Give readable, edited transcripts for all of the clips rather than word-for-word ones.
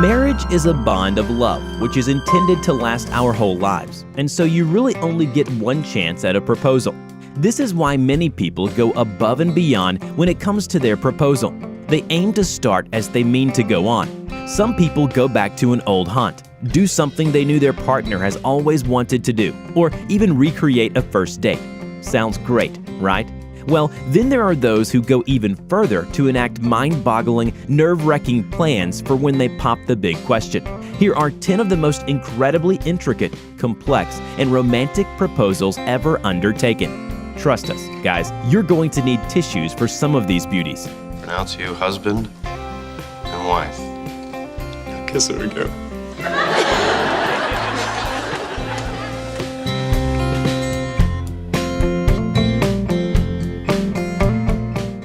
Marriage is a bond of love, which is intended to last our whole lives, and so you really only get one chance at a proposal. This is why many people go above and beyond when it comes to their proposal. They aim to start as they mean to go on. Some people go back to an old haunt, do something they knew their partner has always wanted to do, or even recreate a first date. Sounds great, right? Well, then there are those who go even further to enact mind-boggling, nerve-wracking plans for when they pop the big question. Here are 10 of the most incredibly intricate, complex, and romantic proposals ever undertaken. Trust us, guys, you're going to need tissues for some of these beauties. Pronounce you husband and wife. I guess there we go.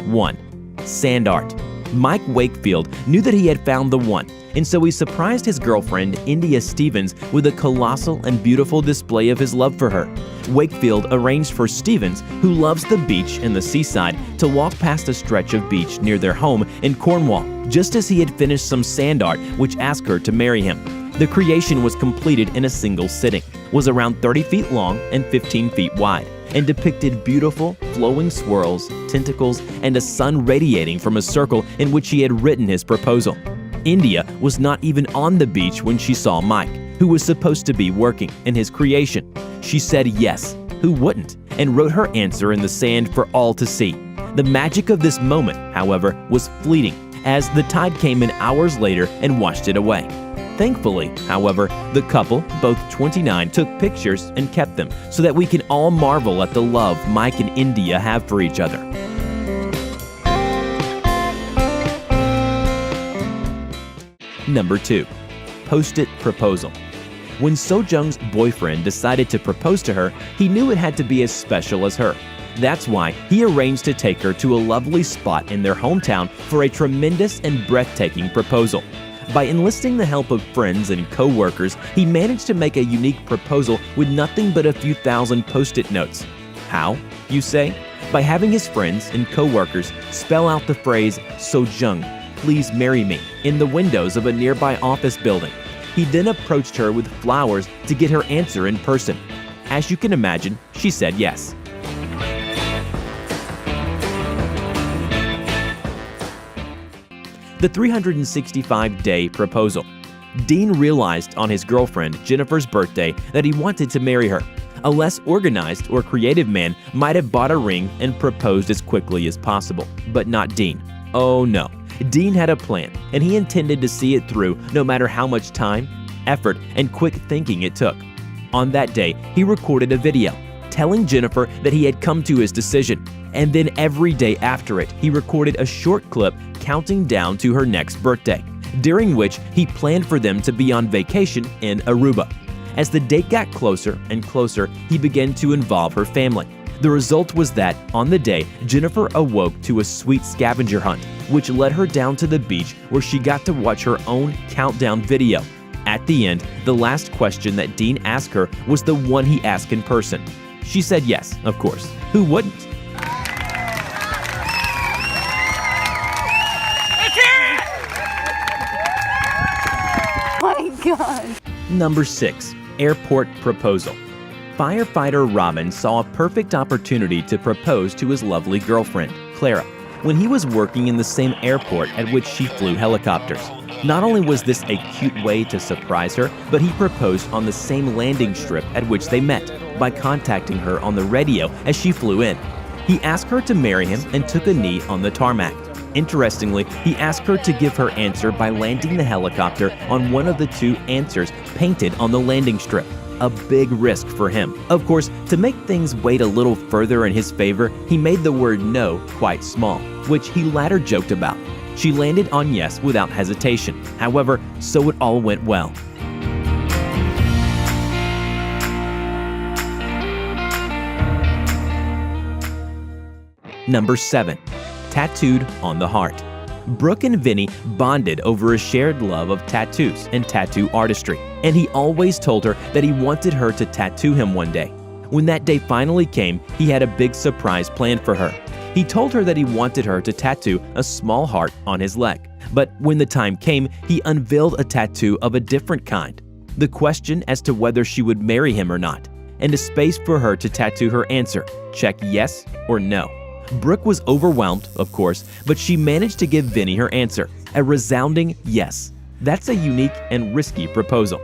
1. Sand art. Mike Wakefield knew that he had found the one, and so he surprised his girlfriend, India Stevens, with a colossal and beautiful display of his love for her. Wakefield arranged for Stevens, who loves the beach and the seaside, to walk past a stretch of beach near their home in Cornwall, just as he had finished some sand art which asked her to marry him. The creation was completed in a single sitting, was around 30 feet long and 15 feet wide, and depicted beautiful, flowing swirls, tentacles, and a sun radiating from a circle in which he had written his proposal. India was not even on the beach when she saw Mike, who was supposed to be working, in his creation. She said yes, who wouldn't, and wrote her answer in the sand for all to see. The magic of this moment, however, was fleeting, as the tide came in hours later and washed it away. Thankfully, however, the couple, both 29, took pictures and kept them so that we can all marvel at the love Mike and India have for each other. Number 2. Post-it proposal. When Sojung's boyfriend decided to propose to her, he knew it had to be as special as her. That's why he arranged to take her to a lovely spot in their hometown for a tremendous and breathtaking proposal. By enlisting the help of friends and co-workers, he managed to make a unique proposal with nothing but a few thousand post-it notes. How, you say? By having his friends and co-workers spell out the phrase, "Sojung, please marry me," in the windows of a nearby office building. He then approached her with flowers to get her answer in person. As you can imagine, she said yes. The 365-day proposal. Dean realized on his girlfriend Jennifer's birthday that he wanted to marry her. A less organized or creative man might have bought a ring and proposed as quickly as possible, but not Dean. Oh no. Dean had a plan, and he intended to see it through no matter how much time, effort, and quick thinking it took. On that day, he recorded a video telling Jennifer that he had come to his decision, and then every day after it, he recorded a short clip counting down to her next birthday, during which he planned for them to be on vacation in Aruba. As the date got closer and closer, he began to involve her family. The result was that, on the day, Jennifer awoke to a sweet scavenger hunt, which led her down to the beach where she got to watch her own countdown video. At the end, the last question that Dean asked her was the one he asked in person. She said yes, of course. Who wouldn't? My God. Number 6. Airport proposal. Firefighter Robin saw a perfect opportunity to propose to his lovely girlfriend, Clara, when he was working in the same airport at which she flew helicopters. Not only was this a cute way to surprise her, but he proposed on the same landing strip at which they met, by contacting her on the radio as she flew in. He asked her to marry him and took a knee on the tarmac. Interestingly, he asked her to give her answer by landing the helicopter on one of the two answers painted on the landing strip. A big risk for him. Of course, to make things weight a little further in his favor, he made the word no quite small, which he later joked about. She landed on yes without hesitation. However, so it all went well. Number 7. Tattooed on the heart. Brooke and Vinny bonded over a shared love of tattoos and tattoo artistry, and he always told her that he wanted her to tattoo him one day. When that day finally came, he had a big surprise planned for her. He told her that he wanted her to tattoo a small heart on his leg, But when the time came, he unveiled a tattoo of a different kind. The question as to whether she would marry him or not, and a space for her to tattoo her answer, check yes or no. Brooke was overwhelmed, of course, but she managed to give Vinny her answer, a resounding yes. That's a unique and risky proposal.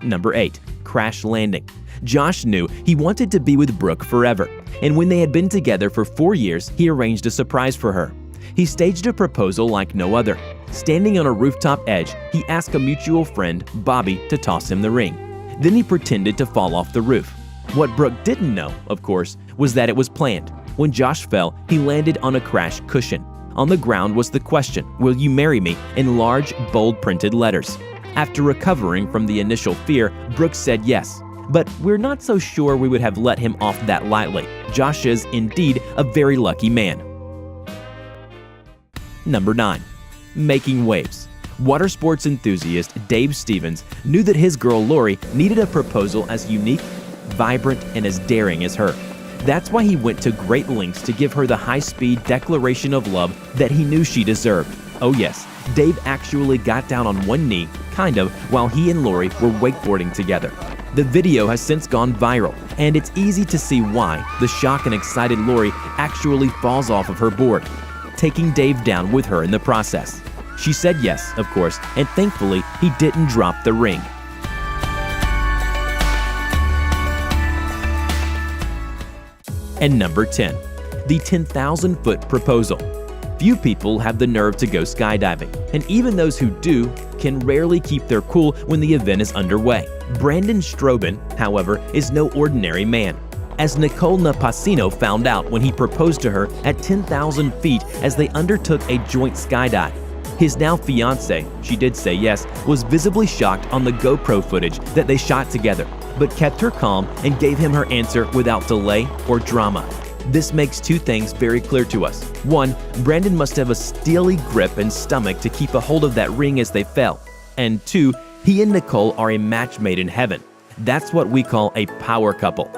Number 8. Crash landing. Josh knew he wanted to be with Brooke forever, and when they had been together for 4 years, he arranged a surprise for her. He staged a proposal like no other. Standing on a rooftop edge, he asked a mutual friend, Bobby, to toss him the ring. Then he pretended to fall off the roof. What Brooke didn't know, of course, was that it was planned. When Josh fell, he landed on a crash cushion. On the ground was the question, "Will you marry me?" in large, bold printed letters. After recovering from the initial fear, Brooke said yes. But we're not so sure we would have let him off that lightly. Josh is, indeed, a very lucky man. Number 9. Making waves. Water sports enthusiast Dave Stevens knew that his girl Lori needed a proposal as unique, vibrant, and as daring as her. That's why he went to great lengths to give her the high-speed declaration of love that he knew she deserved. Oh yes, Dave actually got down on one knee, kind of, while he and Lori were wakeboarding together. The video has since gone viral, and it's easy to see why the shocked and excited Lori actually falls off of her board, taking Dave down with her in the process. She said yes, of course, and thankfully he didn't drop the ring. And number 10. The 10,000-foot proposal. Few people have the nerve to go skydiving, and even those who do can rarely keep their cool when the event is underway. Brandon Strobin, however, is no ordinary man. As Nicole Napacino found out when he proposed to her at 10,000 feet as they undertook a joint skydive. His now fiancée, she did say yes, was visibly shocked on the GoPro footage that they shot together, but kept her calm and gave him her answer without delay or drama. This makes two things very clear to us. One, Brandon must have a steely grip and stomach to keep a hold of that ring as they fell. And two, he and Nicole are a match made in heaven. That's what we call a power couple.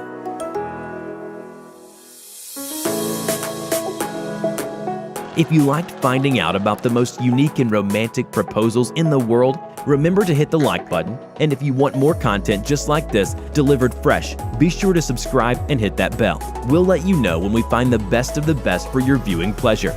If you liked finding out about the most unique and romantic proposals in the world, remember to hit the like button. And if you want more content just like this, delivered fresh, be sure to subscribe and hit that bell. We'll let you know when we find the best of the best for your viewing pleasure.